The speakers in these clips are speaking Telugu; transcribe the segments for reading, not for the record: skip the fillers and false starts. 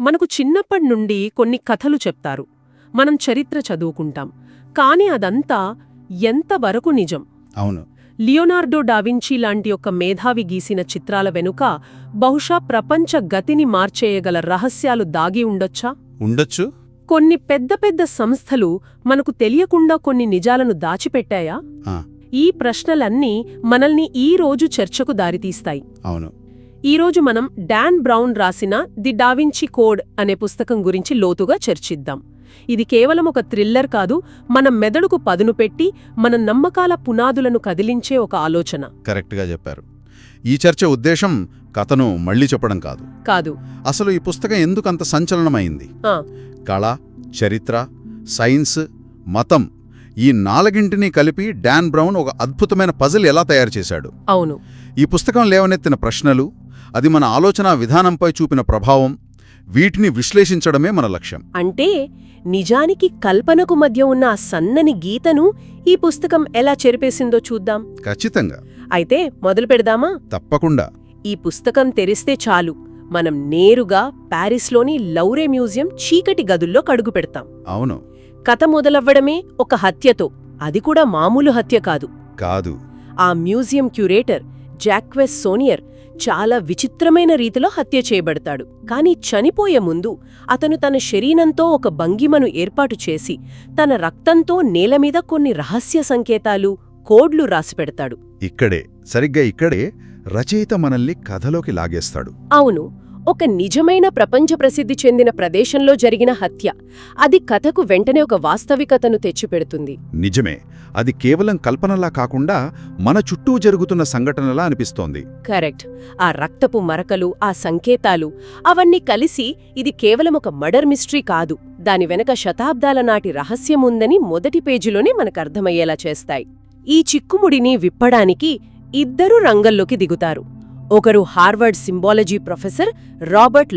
మనకు చిన్నప్పటి నుండి కొన్ని కథలు చెప్తారు, మనం చరిత్ర చదువుకుంటాం. కాని అదంతా ఎంతవరకు నిజం? అవును. లియోనార్డో డావించి లాంటి ఒక మేధావి గీసిన చిత్రాల వెనుక బహుశా ప్రపంచ గతిని మార్చేయగల రహస్యాలు దాగి ఉండొచ్చా? ఉండొచ్చు. కొన్ని పెద్ద పెద్ద సంస్థలు మనకు తెలియకుండా కొన్ని నిజాలను దాచిపెట్టాయా? ఈ ప్రశ్నలన్నీ మనల్ని ఈ రోజు చర్చకు దారితీస్తాయి. అవును. ఈరోజు మనం డాన్ బ్రౌన్ రాసిన ది డావించి కోడ్ అనే పుస్తకం గురించి లోతుగా చర్చిద్దాం. ఇది కేవలం ఒక థ్రిల్లర్ కాదు, మన మెదడుకు పదును పెట్టి మన నమ్మకాల పునాదులను కదిలించే ఒక ఆలోచన. కరెక్ట్గా చెప్పారు. ఈ చర్చ ఉద్దేశం కథను మళ్లీ చెప్పడం కాదు. అసలు ఈ పుస్తకం ఎందుకంత సంచలనమైంది? కళ, చరిత్ర, సైన్స్, మతం ఈ నాలుగింటినీ కలిపి డాన్ బ్రౌన్ ఒక అద్భుతమైన పజిల్ ఎలా తయారు చేశాడు? అవును. ఈ పుస్తకం లేవనెత్తిన ప్రశ్నలు, అది మన ఆలోచనా విధానంపై చూపిన ప్రభావం, వీటిని విశ్లేషించడమే మన లక్ష్యం. అంటే నిజానికి కల్పనకు మధ్య ఉన్న ఆ సన్నని గీతను ఈ పుస్తకం ఎలా చెరిపేసిందో చూద్దాం. ఖచ్చితంగా. అయితే మొదలు పెడదామా? తప్పకుండా. ఈ పుస్తకం తెరిస్తే చాలు, మనం నేరుగా ప్యారిస్లోని లౌరే మ్యూజియం చీకటి గదుల్లో కడుగు పెడతాం. అవును. కథ మొదలవ్వడమే ఒక హత్యతో, అది కూడా మామూలు హత్య కాదు. ఆ మ్యూజియం క్యూరేటర్ జాక్వెస్ సోనియర్ చాలా విచిత్రమైన రీతిలో హత్య చేయబడతాడు. కాని చనిపోయే ముందు అతను తన శరీరంతో ఒక భంగిమను ఏర్పాటు చేసి తన రక్తంతో నేలమీద కొన్ని రహస్య సంకేతాలు, కోడ్లు రాసిపెడతాడు. సరిగ్గా ఇక్కడే రచయిత మనల్ని కథలోకి లాగేస్తాడు. అవును, ఒక నిజమైన ప్రపంచ ప్రసిద్ధి చెందిన ప్రదేశంలో జరిగిన హత్య. అది కథకు వెంటనే ఒక వాస్తవికతను తెచ్చిపెడుతుంది. నిజమే. అది కేవలం కల్పనలా కాకుండా మన చుట్టూ జరుగుతున్న సంఘటనలా అనిపిస్తోంది. కరెక్ట్. ఆ రక్తపు మరకలు, ఆ సంకేతాలు, అవన్నీ కలిసి ఇది కేవలం ఒక మర్డర్ మిస్టరీ కాదు, దాని వెనక శతాబ్దాల నాటి రహస్యముందని మొదటి పేజీలోనే మనకర్థమయ్యేలా చేస్తాయి. ఈ చిక్కుముడిని విప్పడానికి ఇద్దరు రంగంలోకి దిగుతారు. ఒకరు Harvard symbology professor Robert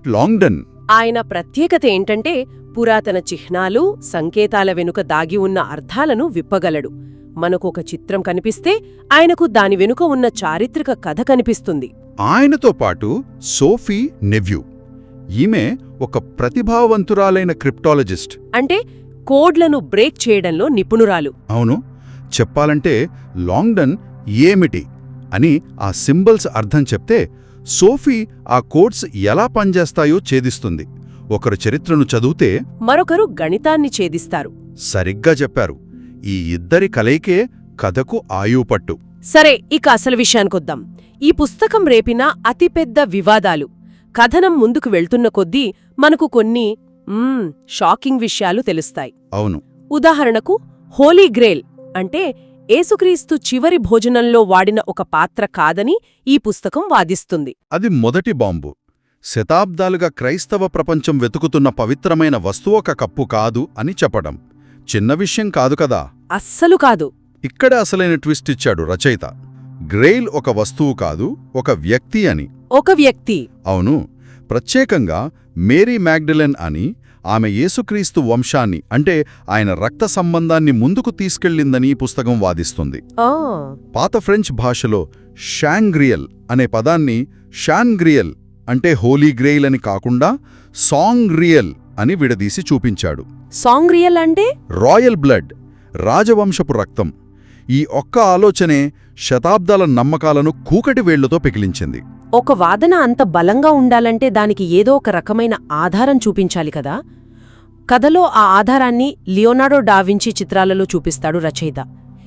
Langdon. ఆయన ప్రత్యేకత ఏంటంటే పురాతన చిహ్నాలు, సంకేతాల వెనుక దాగి ఉన్న అర్థాలను విప్పగలడు. మనకొక చిత్రం కనిపిస్తే ఆయనకు దాని వెనుక ఉన్న చారిత్రక కథ కనిపిస్తుంది. ఆయనతో పాటు సోఫీ నెవ్యూ, ఈమె ఒక ప్రతిభావంతురాలైన క్రిప్టాలజిస్ట్. అంటే కోడ్లను బ్రేక్ చేయడంలో నిపుణురాలు. అవును. చెప్పాలంటే లాంగ్డన్ ఏమిటి అని ఆ సింబల్స్ అర్థం చెప్తే, సోఫీ ఆ కోడ్స్ ఎలా పనిచేస్తాయో ఛేదిస్తుంది. ఒకరు చరిత్రను చదివితే మరొకరు గణితాన్ని ఛేదిస్తారు. సరిగ్గా చెప్పారు. ఈ ఇద్దరి కలయికే కథకు ఆయుపట్టు. సరే, ఇక అసలు విషయానికొద్దాం. ఈ పుస్తకం రేపిన అతిపెద్ద వివాదాలు. కథనం ముందుకు వెళ్తున్న కొద్దీ మనకు కొన్ని షాకింగ్ విషయాలు తెలుస్తాయి. అవును. ఉదాహరణకు హోలీ గ్రేల్ అంటే ఏసుక్రీస్తు చివరి భోజనంలో వాడిన ఒక పాత్ర కాదని ఈ పుస్తకం వాదిస్తుంది. అది మొదటి బాంబు. శతాబ్దాలుగా క్రైస్తవ ప్రపంచం వెతుకుతున్న పవిత్రమైన వస్తువొక కప్పు కాదు అని చెప్పడం చిన్న విషయం కాదు కదా. అస్సలు కాదు. ఇక్కడ అసలైన ట్విస్ట్ ఇచ్చాడు రచయిత. గ్రెయిల్ ఒక వస్తువు కాదు, ఒక వ్యక్తి అని. ఒక వ్యక్తి? అవును. ప్రత్యేకంగా మేరీ మ్యాగ్డలెన్ అని, ఆమె యేసుక్రీస్తు వంశాన్ని అంటే ఆయన రక్త సంబంధాన్ని ముందుకు తీసుకెళ్లిందని ఈ పుస్తకం వాదిస్తుంది. పాత ఫ్రెంచ్ భాషలో షాంగ్రియల్ అనే పదాన్ని షాన్గ్రియల్ అంటే హోలీ గ్రెయిల్ అని కాకుండా సాంగ్రియల్ అని విడదీసి చూపించాడు. సాంగ్రియల్ అంటే రాయల్ బ్లడ్, రాజవంశపు రక్తం. ఈ ఒక్క ఆలోచనే శతాబ్దాల నమ్మకాలను కూకటి వేళ్లతో పెకిలించింది. ఒక వాదన అంత బలంగా ఉండాలంటే దానికి ఏదో ఒక రకమైన ఆధారం చూపించాలి కదా. కథలో ఆ ఆధారాన్ని లియోనార్డో డావించి చిత్రాలలో చూపిస్తాడు రచయిత.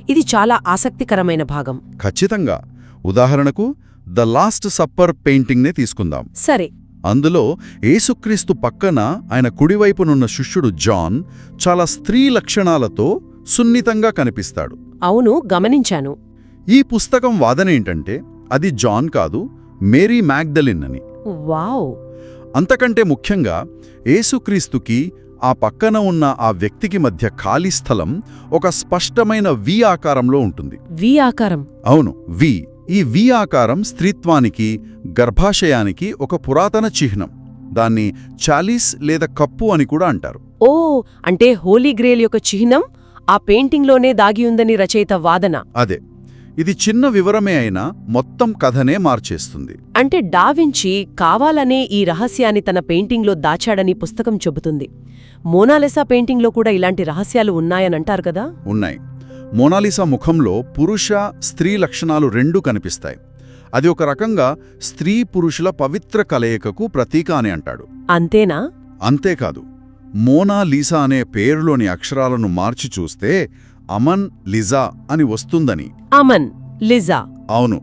ఇది చాలా ఆసక్తికరమైన భాగం. ఖచ్చితంగా. ఉదాహరణకు ద లాస్ట్ సప్పర్ పెయింటింగ్నే తీసుకుందాం. సరే. అందులో యేసుక్రీస్తు పక్కన ఆయన కుడివైపునున్న శిష్యుడు జాన్ చాలా స్త్రీ లక్షణాలతో సున్నితంగా కనిపిస్తాడు. అవును, గమనించాను. ఈ పుస్తకం వాదనేంటంటే అది జాన్ కాదు, మేరీ మ్యాగ్డలిన్ అని. వావ్. అంతకంటే ముఖ్యంగా యేసుక్రీస్తుకి ఆ పక్కన ఉన్న ఆ వ్యక్తికి మధ్య ఖాళీ స్థలం ఒక స్పష్టమైన వి ఆకారంలో ఉంటుంది. వి ఆకారం? అవును, వి. ఈ వి ఆకారం స్త్రీత్వానికి, గర్భాశయానికి ఒక పురాతన చిహ్నం. దాన్ని చాలీస్ లేదా కప్పు అని కూడా అంటారు. ఓ, అంటే హోలీ గ్రేల్ యొక్క చిహ్నం ఆ పెయింటింగ్లోనే దాగి ఉందని రచయిత వాదన. అదే. ఇది చిన్న వివరమే అయినా మొత్తం కథనే మార్చేస్తుంది. అంటే డావించి కావాలనే ఈ రహస్యాన్ని తన పెయింటింగ్లో దాచాడని పుస్తకం చెబుతుంది. మోనాలిసా పెయింటింగ్లో కూడా ఇలాంటి రహస్యాలు ఉన్నాయనంటారు కదా? ఉన్నాయి. మోనాలిసా ముఖంలో పురుష, స్త్రీ లక్షణాలు రెండూ కనిపిస్తాయి. అది ఒక రకంగా స్త్రీ పురుషుల పవిత్ర కలయికకు ప్రతీక అని అంటాడు. అంతేనా? అంతేకాదు, మోనాలీసా అనే పేరులోని అక్షరాలను మార్చి చూస్తే అమన్ లిజా అని వస్తుందని. అమన్ లిజా? అవును,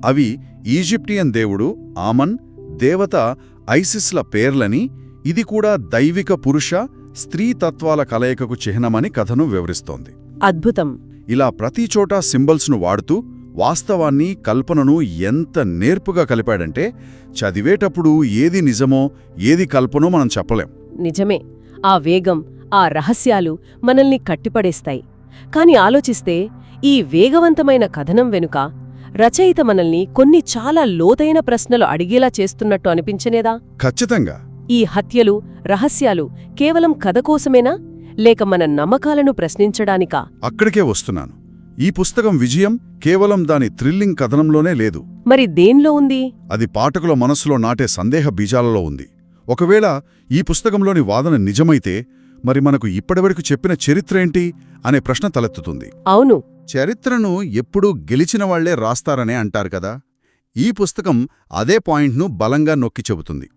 అవి ఈజిప్టియన్ దేవుడు ఆమన్, దేవత ఐసిస్ల పేర్లని, ఇది కూడా దైవిక పురుష, స్త్రీ తత్వాల కలయికకు చిహ్నమని కథను వివరిస్తోంది. అద్భుతం. ఇలా ప్రతిచోటా సింబల్స్ను వాడుతూ వాస్తవాన్ని, కల్పనను ఎంత నేర్పుగా కలిపాడంటే చదివేటప్పుడు ఏది నిజమో ఏది కల్పనో మనం చెప్పలేం. నిజమే. ఆ వేగం, ఆ రహస్యాలు మనల్ని కట్టిపడేస్తాయి. కాని ఆలోచిస్తే ఈ వేగవంతమైన కథనం వెనుక రచయిత మనల్ని కొన్ని చాలా లోతైన ప్రశ్నలు అడిగేలా చేస్తున్నట్టు అనిపించనేదా? ఖచ్చితంగా. ఈ హత్యలు, రహస్యాలు కేవలం కథ కోసమేనా, లేక మన నమ్మకాలను ప్రశ్నించడానికా? అక్కడికే వస్తున్నాను. ఈ పుస్తకం విజయం కేవలం దాని థ్రిల్లింగ్ కథనంలోనే లేదు. మరి దేన్లో ఉంది? అది పాఠకుల మనసులో నాటే సందేహ బీజాలలో ఉంది. ఒకవేళ ఈ పుస్తకంలోని వాదన నిజమైతే మరి మనకు ఇప్పటివరకు చెప్పిన చరిత్రేంటి అనే ప్రశ్న తలెత్తుతుంది. అవును. చరిత్రను ఎప్పుడూ గెలిచిన వాళ్లే రాస్తారనే అంటారు కదా. ఈ పుస్తకం అదే పాయింట్ను బలంగా నొక్కి చెబుతుంది.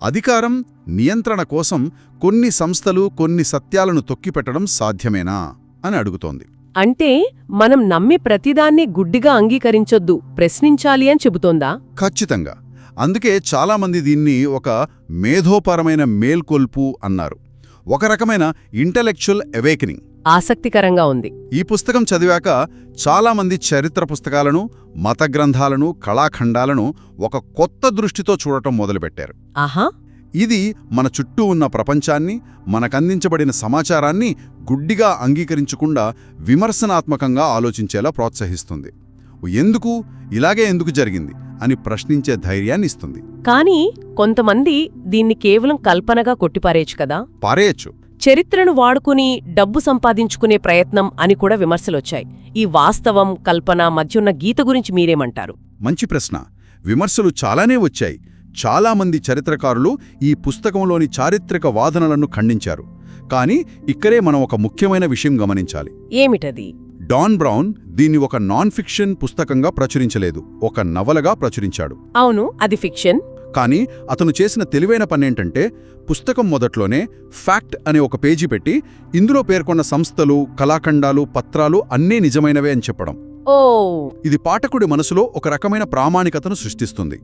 అధికారం, నియంత్రణ కోసం కొన్ని సంస్థలు కొన్ని సత్యాలను తొక్కిపెట్టడం సాధ్యమేనా అని అడుగుతోంది. అంటే మనం నమ్మి ప్రతిదాన్ని గుడ్డిగా అంగీకరించొద్దు, ప్రశ్నించాలి అని చెబుతోందా? ఖచ్చితంగా. అందుకే చాలామంది దీన్ని ఒక మేధోపరమైన మేల్కొల్పు అన్నారు. ఒక రకమైన ఇంటెలెక్చువల్ అవేకనింగ్. ఆసక్తికరంగా ఉంది. ఈ పుస్తకం చదివాక చాలామంది చరిత్ర పుస్తకాలను, మత గ్రంథాలను, కళాఖండాలను ఒక కొత్త దృష్టితో చూడటం మొదలుపెట్టారు. ఆహా! ఇది మన చుట్టూ ఉన్న ప్రపంచాన్ని, మనకందించబడిన సమాచారాన్ని గుడ్డిగా అంగీకరించకుండా విమర్శనాత్మకంగా ఆలోచించేలా ప్రోత్సహిస్తుంది. ఇలాగే ఎందుకు జరిగింది అని ప్రశ్నించే ధైర్యాన్ని ఇస్తుంది. కానీ కొంతమంది దీన్ని కేవలం కల్పనగా కొట్టిపారేయచ్చు కదా? పారేయచ్చు. చరిత్రను వాడుకుని డబ్బు సంపాదించుకునే ప్రయత్నం అని కూడా విమర్శలొచ్చాయి. ఈ వాస్తవం, కల్పన మధ్యున్న గీత గురించి మీరేమంటారు? మంచి ప్రశ్న. విమర్శలు చాలానే వచ్చాయి. చాలామంది చరిత్రకారులు ఈ పుస్తకంలోని చారిత్రక వాదనలను ఖండించారు. కానీ ఇక్కడే మనం ఒక ముఖ్యమైన విషయం గమనించాలి. ఏమిటది? డాన్ బ్రౌన్ దీన్ని ఒక నాన్ ఫిక్షన్ పుస్తకంగా ప్రచురించలేదు, ఒక నవలగా ప్రచురించాడు. అవును, అది ఫిక్షన్. కానీ అతను చేసిన తెలివైన పనేంటంటే పుస్తకం మొదట్లోనే ఫ్యాక్ట్ అనే ఒక పేజీ పెట్టి ఇందులో పేర్కొన్న సంస్థలు, కళాఖండాలు, పత్రాలు అన్నీ నిజమైనవే అని చెప్పడం. ఓ! ఇది పాఠకుడి మనసులో ఒక రకమైన ప్రామాణికతను సృష్టిస్తుంది.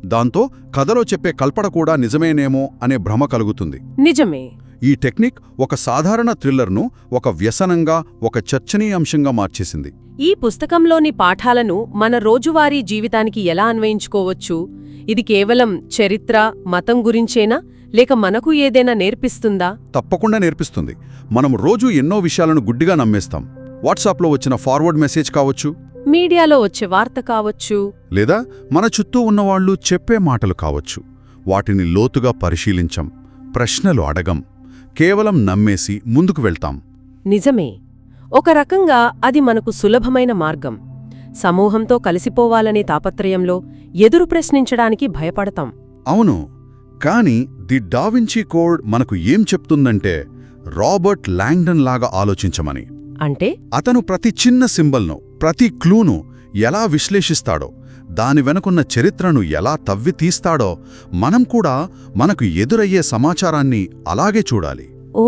దాంతో కథలో చెప్పే కల్పన కూడా నిజమేనేమో అనే భ్రమ కలుగుతుంది. నిజమే. ఈ టెక్నిక్ ఒక సాధారణ థ్రిల్లర్ను ఒక వ్యసనంగా, ఒక చర్చనీయాంశంగా మార్చేసింది. ఈ పుస్తకంలోని పాఠాలను మన రోజువారీ జీవితానికి ఎలా అన్వయించుకోవచ్చు? ఇది కేవలం చరిత్ర, మతం గురించేనా, లేక మనకు ఏదైనా నేర్పిస్తుందా? తప్పకుండా నేర్పిస్తుంది. మనం రోజూ ఎన్నో విషయాలను గుడ్డిగా నమ్మేస్తాం. వాట్సాప్లో వచ్చిన ఫార్వర్డ్ మెసేజ్ కావచ్చు, మీడియాలో వచ్చే వార్త కావచ్చు, లేదా మన చుట్టూ ఉన్నవాళ్లు చెప్పే మాటలు కావచ్చు. వాటిని లోతుగా పరిశీలించం, ప్రశ్నలు అడగం, కేవలం నమ్మేసి ముందుకు వెళ్తాం. నిజమే. ఒక రకంగా అది మనకు సులభమైన మార్గం. సమూహంతో కలిసిపోవాలనే తాపత్రయంలో ఎదురు ప్రశ్నించడానికి భయపడతాం. అవును. కాని ది డావించి కోడ్ మనకు ఏం చెప్తుందంటే రాబర్ట్ లాంగ్డన్ లాగా ఆలోచించమని. అంటే అతను ప్రతి చిన్న సింబల్ను, ప్రతి క్లూను ఎలా విశ్లేషిస్తాడో, దాని వెనుకున్న చరిత్రను ఎలా తవ్వి తీస్తాడో మనం కూడా మనకు ఎదురయ్యే సమాచారాన్ని అలాగే చూడాలి. ఓ!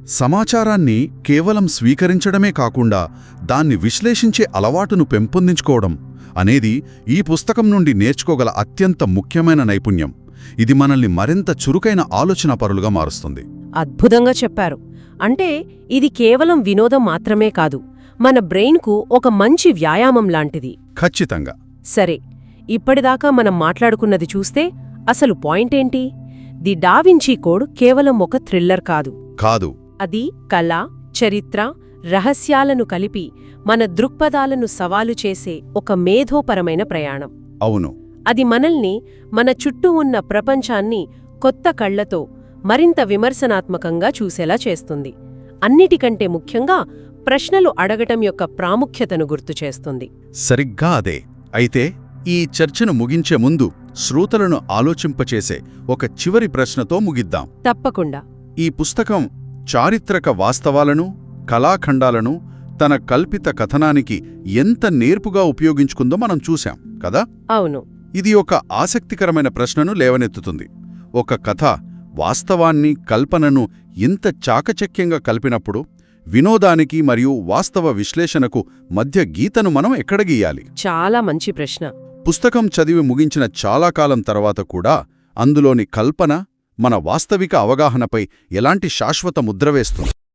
సమాచారాన్ని కేవలం స్వీకరించడమే కాకుండా దాన్ని విశ్లేషించే అలవాటును పెంపొందించుకోవడం అనేది ఈ పుస్తకం నుండి నేర్చుకోగల అత్యంత ముఖ్యమైన నైపుణ్యం. ఇది మనల్ని మరింత చురుకైన ఆలోచనాపరులుగా మారుస్తుంది. అద్భుతంగా చెప్పారు. అంటే ఇది కేవలం వినోదం మాత్రమే కాదు, మన బ్రెయిన్కు ఒక మంచి వ్యాయామం లాంటిది. ఖచ్చితంగా. సరే, ఇప్పటిదాకా మనం మాట్లాడుకున్నది చూస్తే అసలు పాయింటేంటి? ది డావించి కోడ్ కేవలం ఒక థ్రిల్లర్ కాదు. అది కళ, చరిత్ర, రహస్యాలను కలిపి మన దృక్పథాలను సవాలు చేసే ఒక మేధోపరమైన ప్రయాణం. అవును. అది మనల్ని, మన చుట్టూ ఉన్న ప్రపంచాన్ని కొత్త కళ్లతో మరింత విమర్శనాత్మకంగా చూసేలా చేస్తుంది. అన్నిటికంటే ముఖ్యంగా ప్రశ్నలు అడగటం యొక్క ప్రాముఖ్యతను గుర్తుచేస్తుంది. సరిగ్గా అదే. అయితే ఈ చర్చను ముగించే ముందు శ్రోతలను ఆలోచింపచేసే ఒక చివరి ప్రశ్నతో ముగిద్దాం. తప్పకుండా. ఈ పుస్తకం చారిత్రక వాస్తవాలను, కళాఖండాలను తన కల్పిత కథనానికి ఎంత నేర్పుగా ఉపయోగించుకుందో మనం చూశాం కదా. అవును. ఇది ఒక ఆసక్తికరమైన ప్రశ్నను లేవనెత్తుతుంది. ఒక కథ వాస్తవాన్ని, కల్పనను ఇంత చాకచక్యంగా కలిపినప్పుడు వినోదానికి మరియు వాస్తవ విశ్లేషణకు మధ్య గీతను మనం ఎక్కడ గీయాలి? చాలా మంచి ప్రశ్న. పుస్తకం చదివి ముగించిన చాలా కాలం తర్వాత కూడా అందులోని కల్పన మన వాస్తవిక అవగాహనపై ఎలాంటి శాశ్వత ముద్ర వేస్తుంది?